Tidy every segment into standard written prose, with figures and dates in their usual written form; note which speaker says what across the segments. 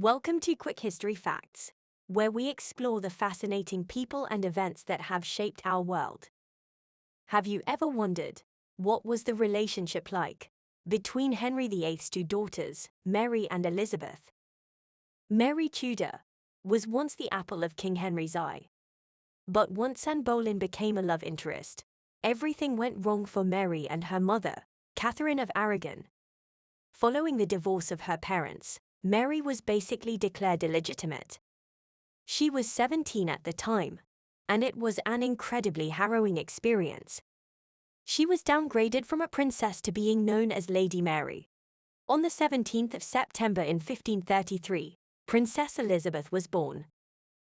Speaker 1: Welcome to Quick History Facts, where we explore the fascinating people and events that have shaped our world. Have you ever wondered, what was the relationship like between Henry VIII's two daughters, Mary and Elizabeth? Mary Tudor was once the apple of King Henry's eye. But once Anne Boleyn became a love interest, everything went wrong for Mary and her mother, Catherine of Aragon. Following the divorce of her parents, Mary was basically declared illegitimate. She was 17 at the time, and it was an incredibly harrowing experience. She was downgraded from a princess to being known as Lady Mary. On the 17th of September in 1533, Princess Elizabeth was born.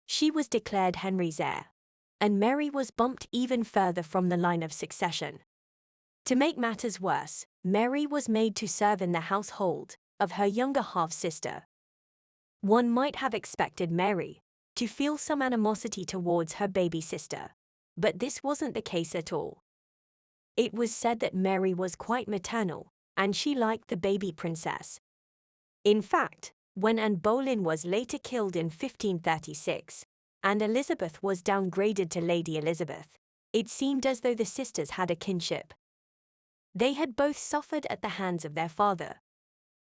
Speaker 1: She was declared Henry's heir, and Mary was bumped even further from the line of succession. To make matters worse, Mary was made to serve in the household of her younger half-sister. One might have expected Mary to feel some animosity towards her baby sister, but this wasn't the case at all. It was said that Mary was quite maternal, and she liked the baby princess. In fact, when Anne Boleyn was later killed in 1536, and Elizabeth was downgraded to Lady Elizabeth, it seemed as though the sisters had a kinship. They had both suffered at the hands of their father.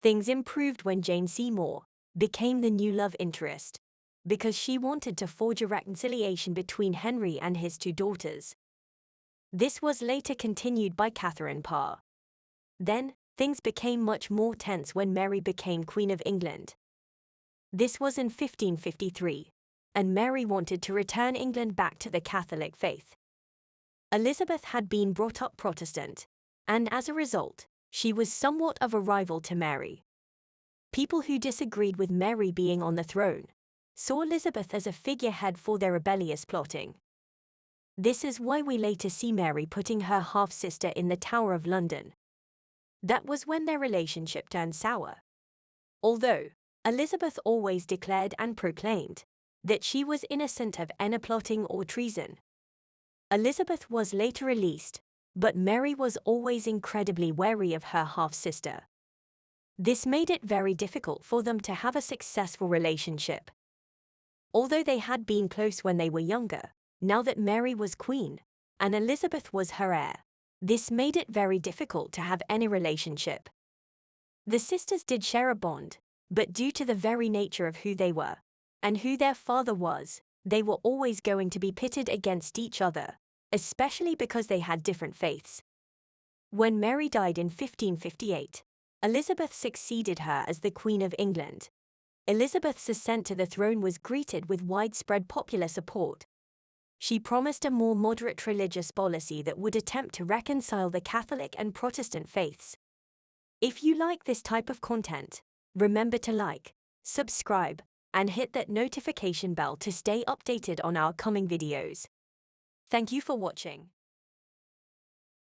Speaker 1: Things improved when Jane Seymour became the new love interest, because she wanted to forge a reconciliation between Henry and his two daughters. This was later continued by Catherine Parr. Then, things became much more tense when Mary became Queen of England. This was in 1553, and Mary wanted to return England back to the Catholic faith. Elizabeth had been brought up Protestant, and as a result, she was somewhat of a rival to Mary. People who disagreed with Mary being on the throne saw Elizabeth as a figurehead for their rebellious plotting. This is why we later see Mary putting her half-sister in the Tower of London. That was when their relationship turned sour. Although Elizabeth always declared and proclaimed that she was innocent of any plotting or treason. Elizabeth was later released, but Mary was always incredibly wary of her half-sister. This made it very difficult for them to have a successful relationship. Although they had been close when they were younger, now that Mary was queen and Elizabeth was her heir, this made it very difficult to have any relationship. The sisters did share a bond, but due to the very nature of who they were and who their father was, they were always going to be pitted against each other, especially because they had different faiths. When Mary died in 1558, Elizabeth succeeded her as the Queen of England. Elizabeth's ascent to the throne was greeted with widespread popular support. She promised a more moderate religious policy that would attempt to reconcile the Catholic and Protestant faiths. If you like this type of content, remember to like, subscribe, and hit that notification bell to stay updated on our coming videos. Thank you for watching.